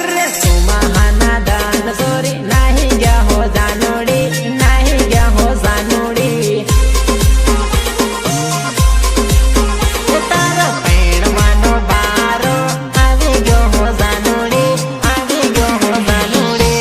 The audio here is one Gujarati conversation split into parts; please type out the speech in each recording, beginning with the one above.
અરે સુમાહાના દાન સોરી નાહી ગયા હો જાનુડી, નાહી ગયા હો જાનુડી. તારો પૈણવાનો બારો આવી ગયો હો જાનુડી, આવી ગયો હો જાનુડી.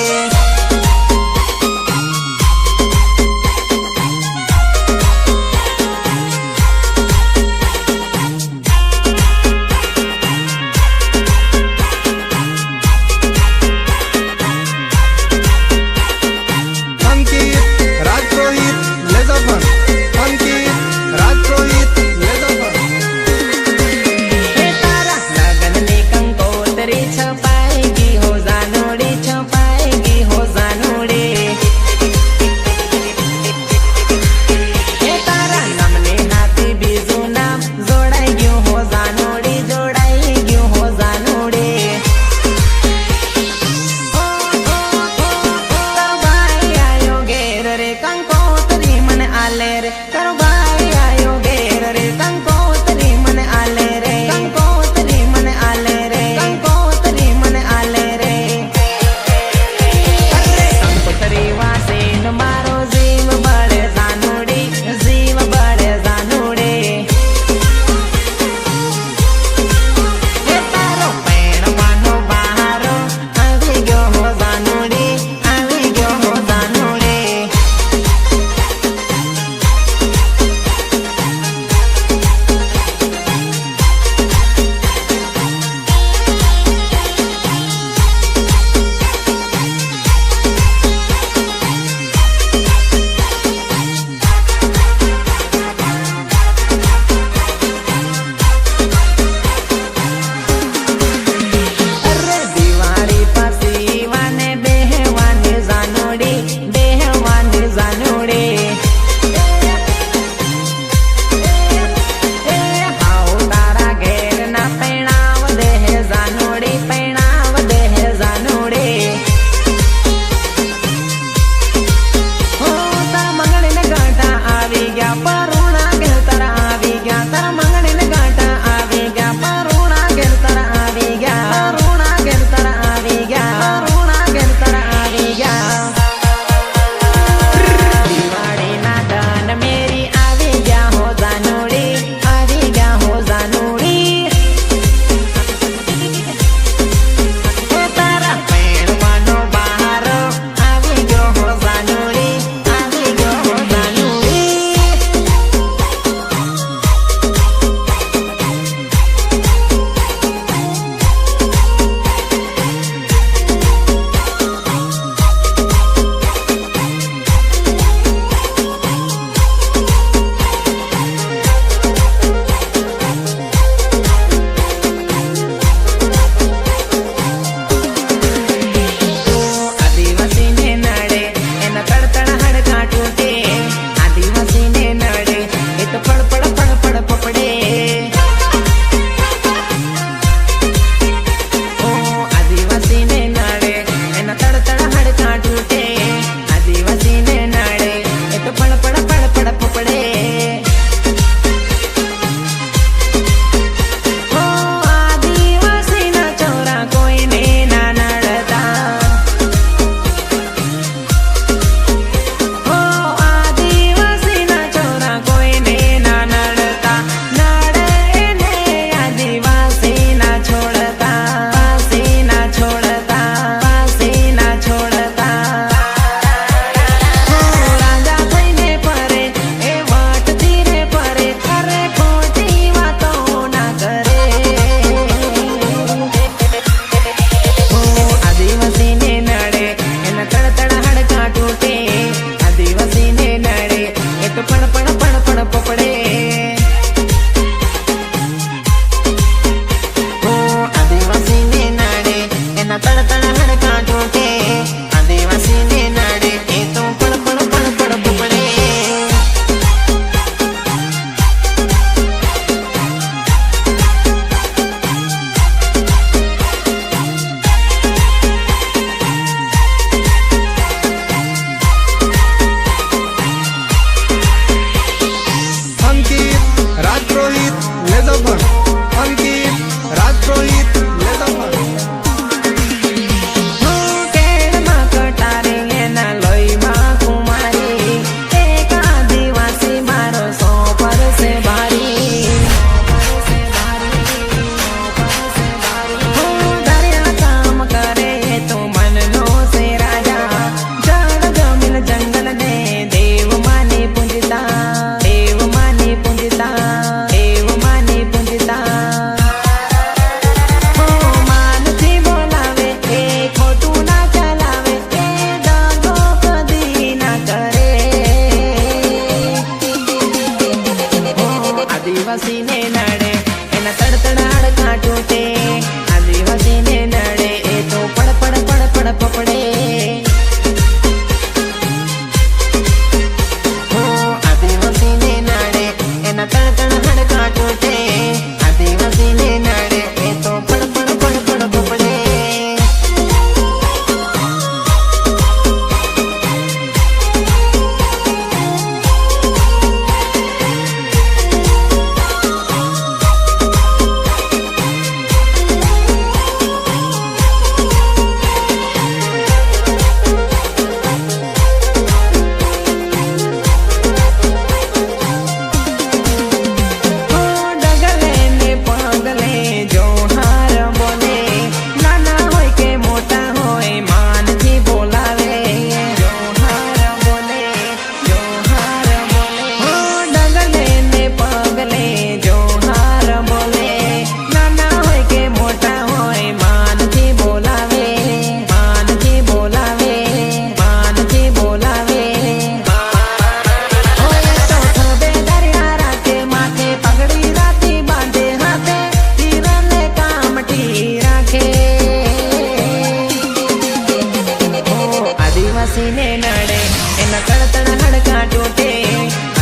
आदिवासी ने नड़े एना तड़तड़ हड़का टूटे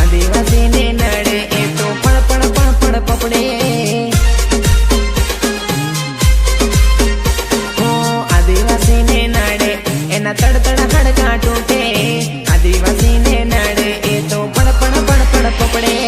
आदिवासी ने नड़े ए तो पड़ पड़ पड़ पड़ पपड़े ओ आदिवासी ने नड़े एना तड़तड़ हड़का टूटे आदिवासी ने नड़े ए तो पड़ पड़ पड़ पड़ पपड़े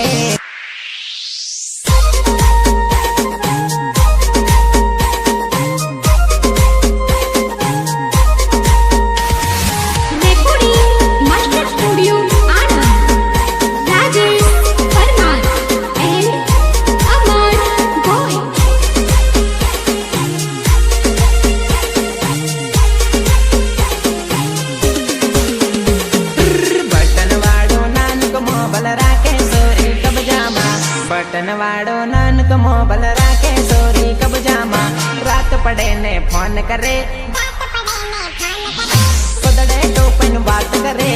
बटनवाड़ो नानक मोबाइल राखे सोरी कब्जामा रात पड़े ने फोन करे कोदड़े टोपन बात करे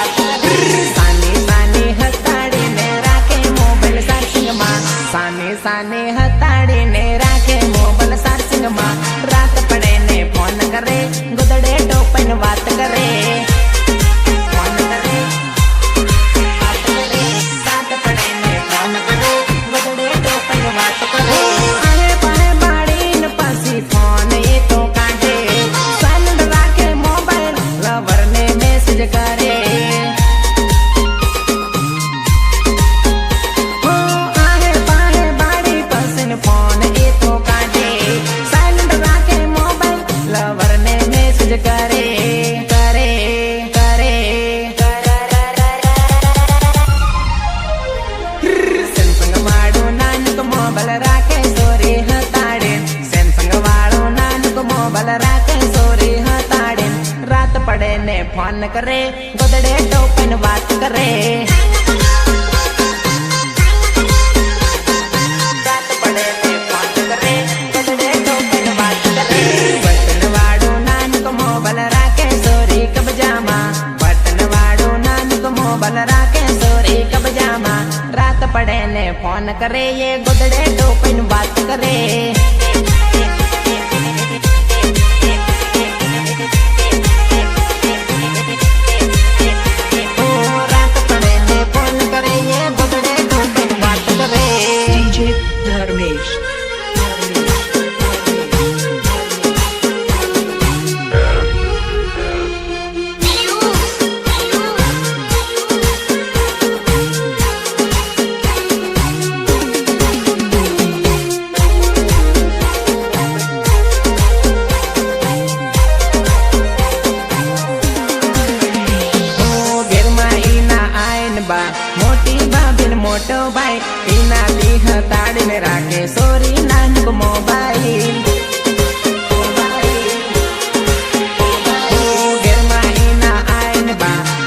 सानी सानी हताड़ी ने राखे मोबाइल चार्जिंग मा सानी सानी हताड़ी ने राखे मोबाइल चार्जिंग मा रात पड़े ने फोन करे गुदड़े टोपन बात करे फोन करे बात करे रात पड़े ने फोन करे गुदड़े टोपन बात करे आहे पाहे बाड़ी न पासी फोन ये तो काटे साइलेंट राखे मोबाइल लवर ने मैसेज करे करे करे करे सैमसंग वाड़ो नानक मोबाइल राखे सोरी हताड़े सैमसंग वाड़ो नानक मोबाइल राखे सोरी हताड़े रात पड़े ने फोन करे गोदड़े टोपन बात करे रात पड़े ने फोन करे गोदड़े टोपन बात करे मोबाइल राखे सोरी कब्जामा बटनवाड़ो नानक मोबाइल राखे सोरी कब्जामा रात पड़े ने फोन करे ये गुदड़े टोपन बात करे ओ रात पड़े ने फोन करे ये गुदड़े टोपन बात करे DJ धर्मेश मोटी बाबिन मोटो भाई इना दी हताड़ी ने राखे सोरी नानक मोबाइल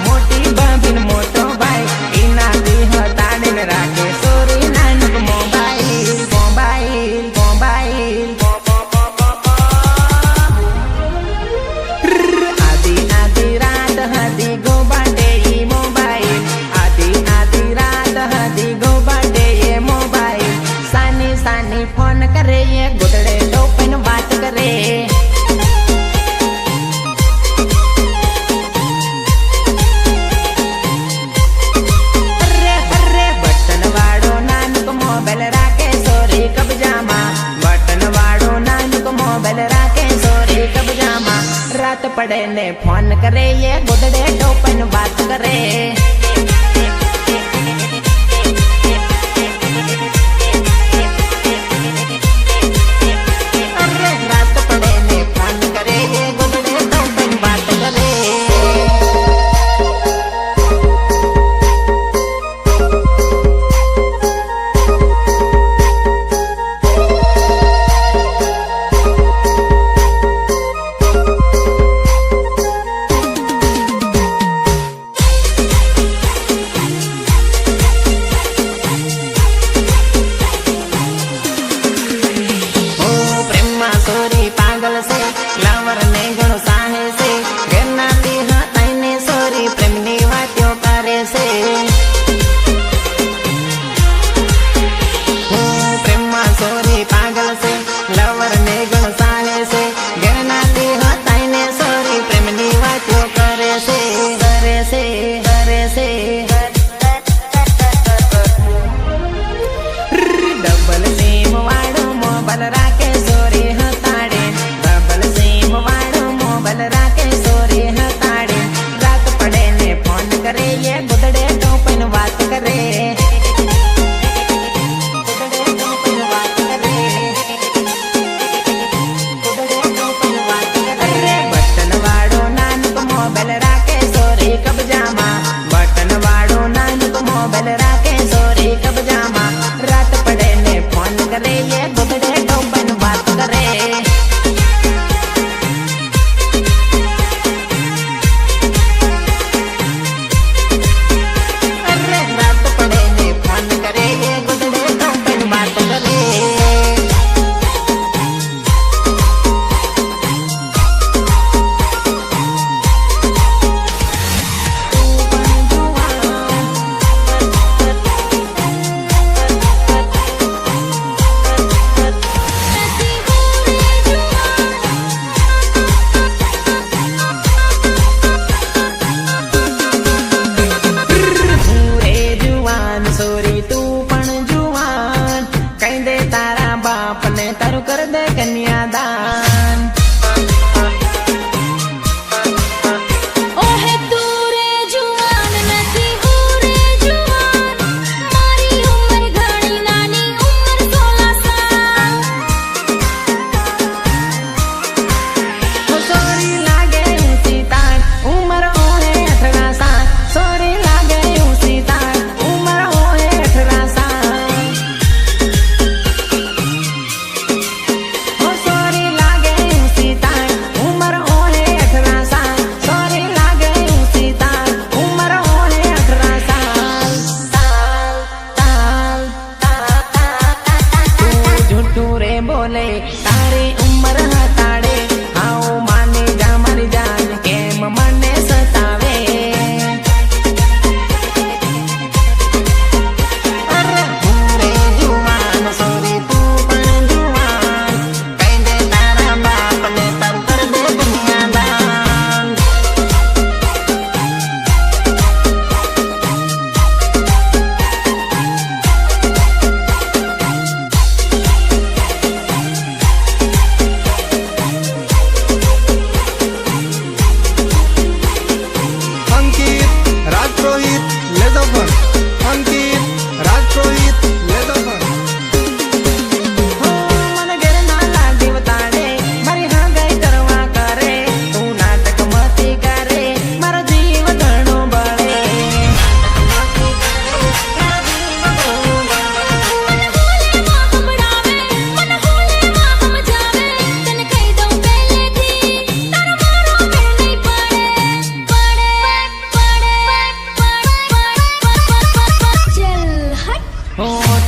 मोटी बाबिन मोटो भाई इना दी हताड़ी ने राखे सोरी नानक मोबाइल मोबाइल मोबाइल आधी आधी रात हदी गो बाटे मोबाइल आधी रात हदी गो बाटे ये मोबाइल सानी सानी फोन करे ये गुदड़े टोपन बात करे अरे अरे बटनवाड़ो नानक मोबाइल राखे सोरी कब्जामा बटनवाड़ो नानक मोबाइल राखे सोरी कब्जामा रात पड़े ने फोन करे ये गुदड़े टोपन बात करे रात पड़े ने फोन करे ये गुदड़े टोपन बात करे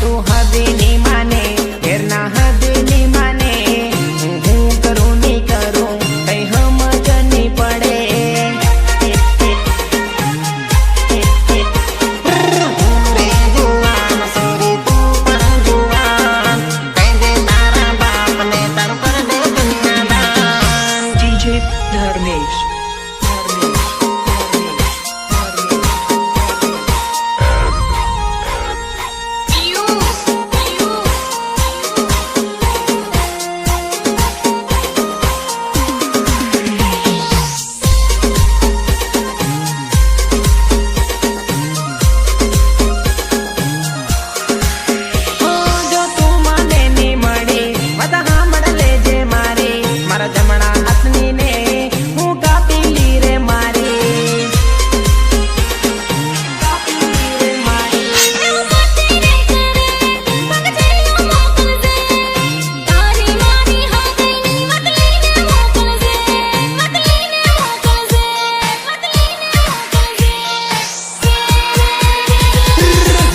તું હદની માને ઘેરના હદની માને હું કરું નહીં કરું કઈ સમજ નહીં પડે DJ Dharmesh. જો તું મને નહીં મળી બધા સાંભળ લેજે મારી મારા જમણા હાથની ને હું કાપી લી રે મારી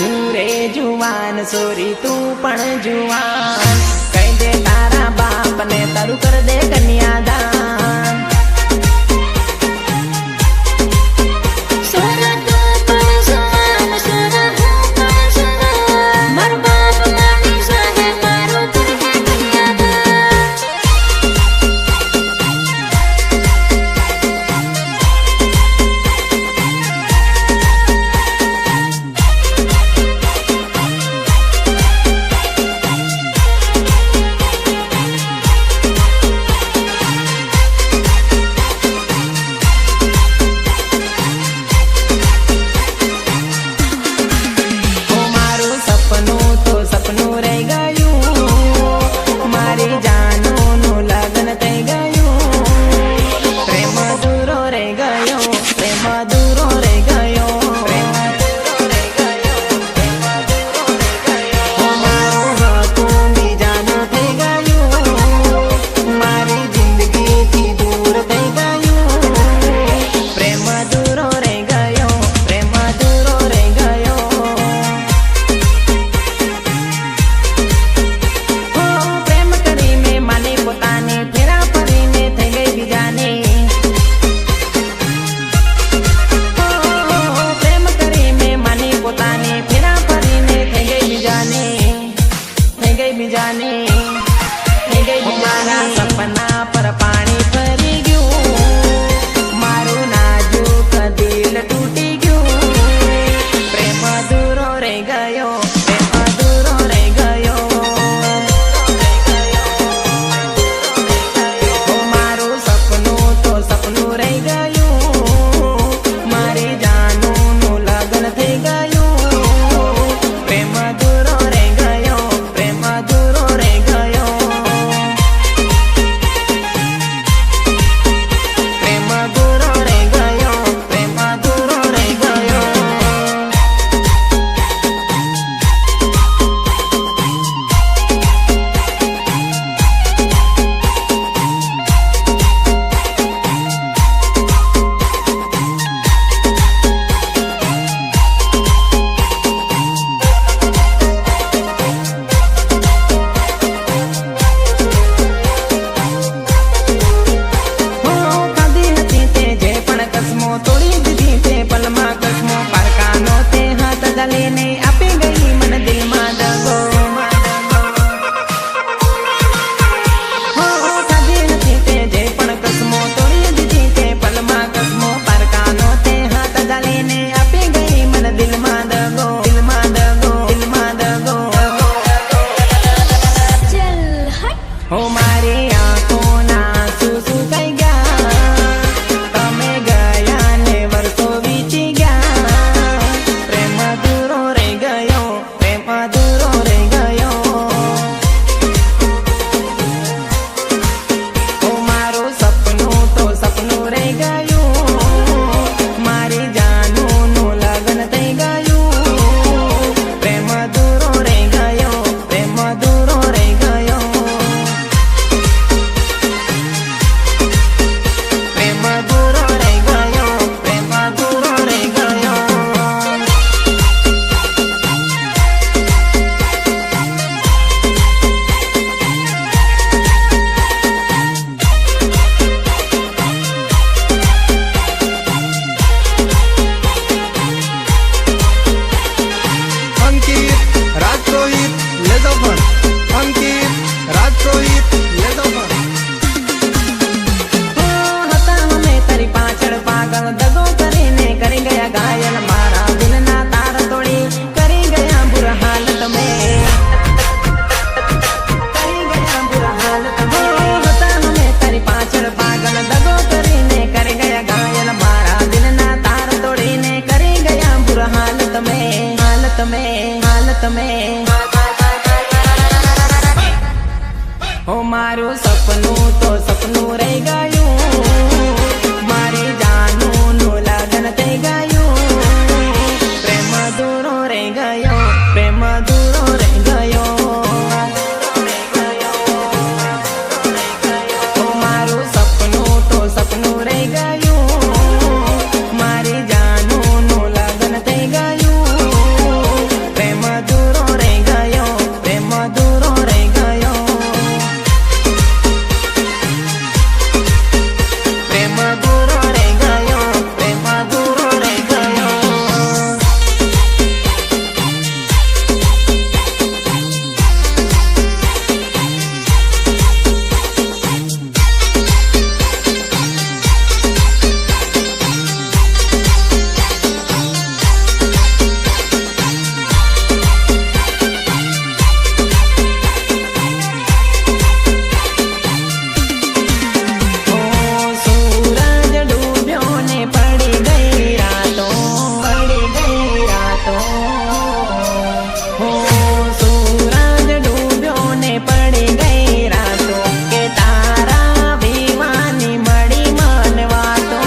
હું રે જુવાન સોરી તું પણ જુવાન કહી દે તારા બાપ ને તારું કર દે કન્યાદાન ઓ મારું સપનું તો સપનું રહી ગયું મારી જાનોનું લગ્ન થઈ ગયું પ્રેમ દૂરો રહી ગયો પ્રેમ દૂરો રહી ગયો ઓ મારું હતું બીજાનું થઈ ગયું મારી જિંદગીથી દૂર થઈ ગયું પ્રેમ દૂરો રહી ગયો પ્રેમ દૂરો રહી ગયો પ્રેમ કરીને માને પોતાને ફેરા ફરીને થઈ ગઈ બીજાને પ્રેમ કરીને માને પોતાને ફેરા ફરીને થઈ ગઈ બીજાને થઈ ગઈ બીજાને થઈ ગઈ મારા સપના પર પાણી ફરી ગયું મારું નાજુક દિલ તૂટી ગયું પ્રેમ દૂરો રહી ગયો પ્રેમ દૂરો રહી ગયો ઓ મારું સપનું તો સપનું રહી ગયું મારી જાનોનું લગ્ન થઈ ગયું પ્રેમ દૂરો રહી ગયો પ્રેમ દૂરો રહી ગયો પ્રેમ દૂરો રહી ગયો પ્રેમ દૂરો રહી ગયો ખાધી હતી તે જે પણ કસમો તોડી દીધી તે પલમાં કસમો પારકાનો તે હાથ ગાલીને આપી ગઈ મન દિલમાં દગો ખાધી હતી તે જે પણ કસમો તોડી દીધી તે પલમાં કસમો પારકાનો તે હાથ ગાલીને આપી ગઈ મન દિલમાં દગો દિલમાં દગો દિલમાં દગો હો મારી આંખોના આંસુ સુકાઈ ગયા તમે ગયા ને વર્ષો વીતી ગયા પ્રેમ દૂરો રહી ગયો પ્રેમ દૂરો રહી ગયો ઓ મારું સપનું તો સપનું રહી ગયું મારી જાનોનું લગ્ન થઈ ગયું પ્રેમ દૂરો રહી ગયો પ્રેમ દૂરો રહી ગયો પ્રેમ દૂરો રહી ગયો પ્રેમ દૂરો રહી ગયો તમે ઓ મારું સપનું તો સપનું રહી ગયું મારી જાનું નું લગ્ન થઈ ગયું પ્રેમ દૂરો રહી ગયો પ્રેમ દૂરો રહી ગયો ઓ મારું સપનું તો સપનું રહી ગયું મારી જાનું નું લગ્ન થઈ ગયું પ્રેમ દૂરો રહી ગયો પ્રેમ દૂરો રહી ગયો પ્રેમ દૂરો રહી ગયો પ્રેમ દૂરો રહી ગયો સૂરજ ડૂબ્યો ને પડી ગઈ રાતો હો સૂરજ ડૂબ્યો ને પડી ગઈ રાતો કે તારા વિવાની મળી મન વાતો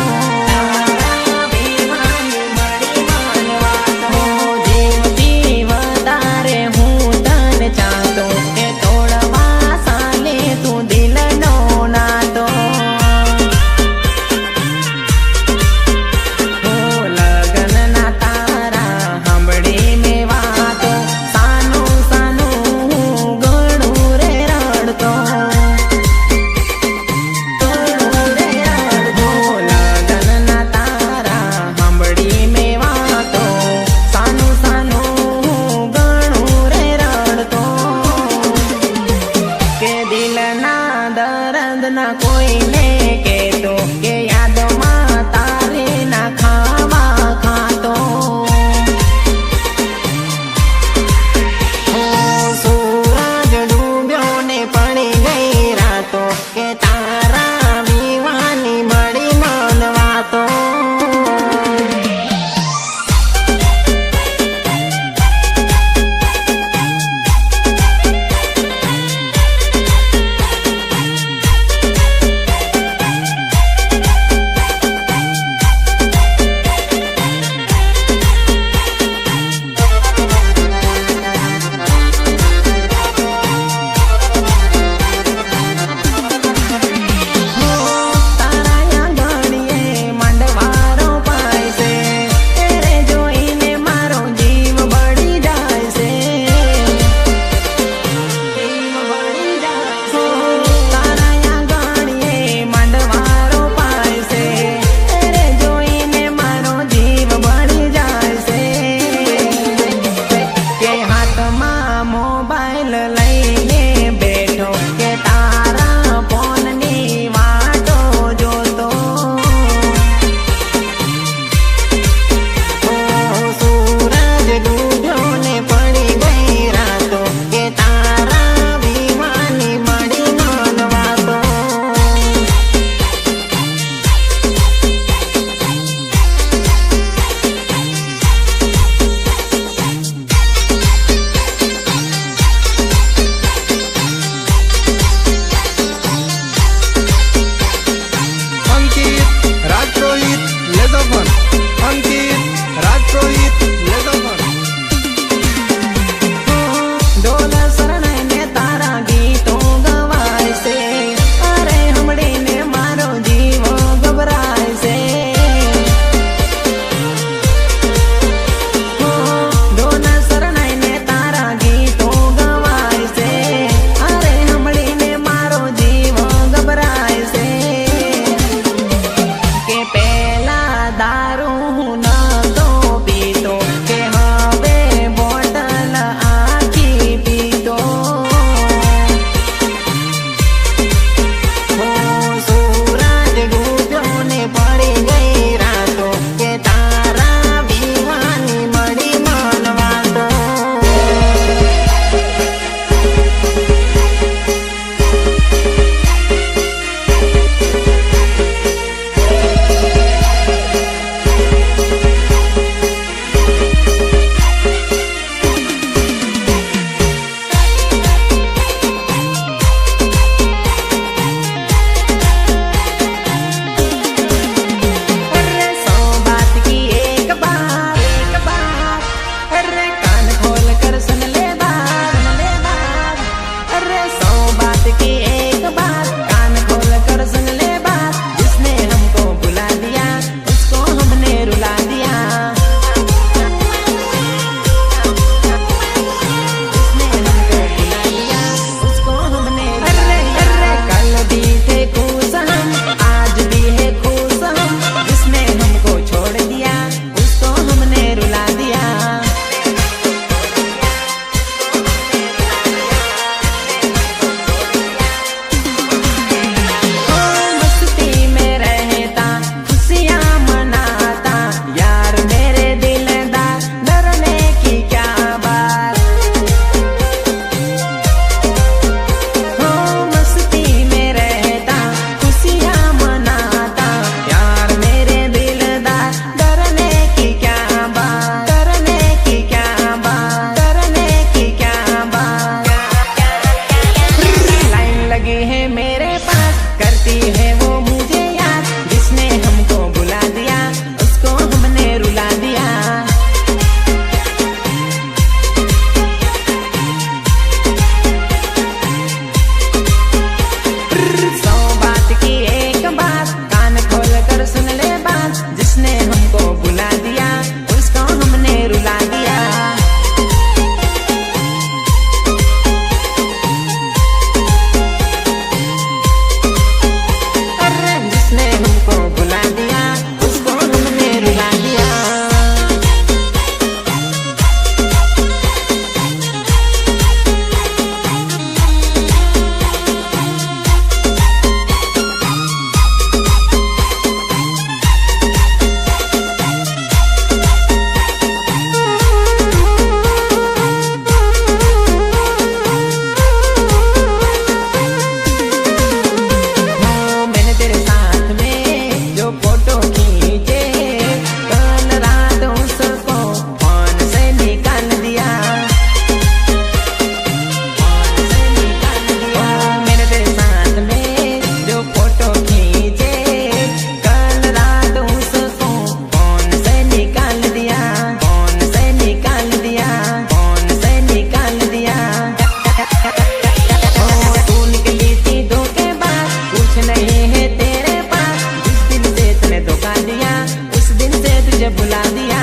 તારા વિવાની મળી મન વાતો જીવતી વધારે હું તને ચાહતો કે તોડવા સાલે તું દિલનો નાતો લગ્નના તારા સાંભળીને વાતો સાનું સાનું હું ઘણું રે રડતો લગ્નના તારા સાંભળીને વાતો સાનું સાનું હું ઘણું રે રડતો કે દિલના દર્દના કોઈને કહેતો કે યાદમાં તારે ના ખાવા ખાતો સૂરજ ડૂબ્યો ને પડી ગઈ રાતો કે તારા વિવાની મળી મન વાતો તારા ઘડીએ માંડવારો પાય છે તેરે જોઈને મારો જીવ બળી જાય છે જીવ બળી જાય છે તારા ઘડીએ માંડવારો પાય છે તેરે જોઈને મારો જીવ બળી જાય છે કે હાથમાં મોબાઈલ લઈને બેઠો કે તારા ફોનની વાટો જોતો સૂરજ ડૂબ્યો ને પડી ગઈ રાતો કે તારા વિવાની મળી મન વાતો मुझे भुला दिया,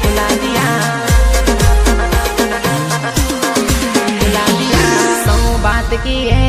भुला दिया, भुला दिया। सौ बात की है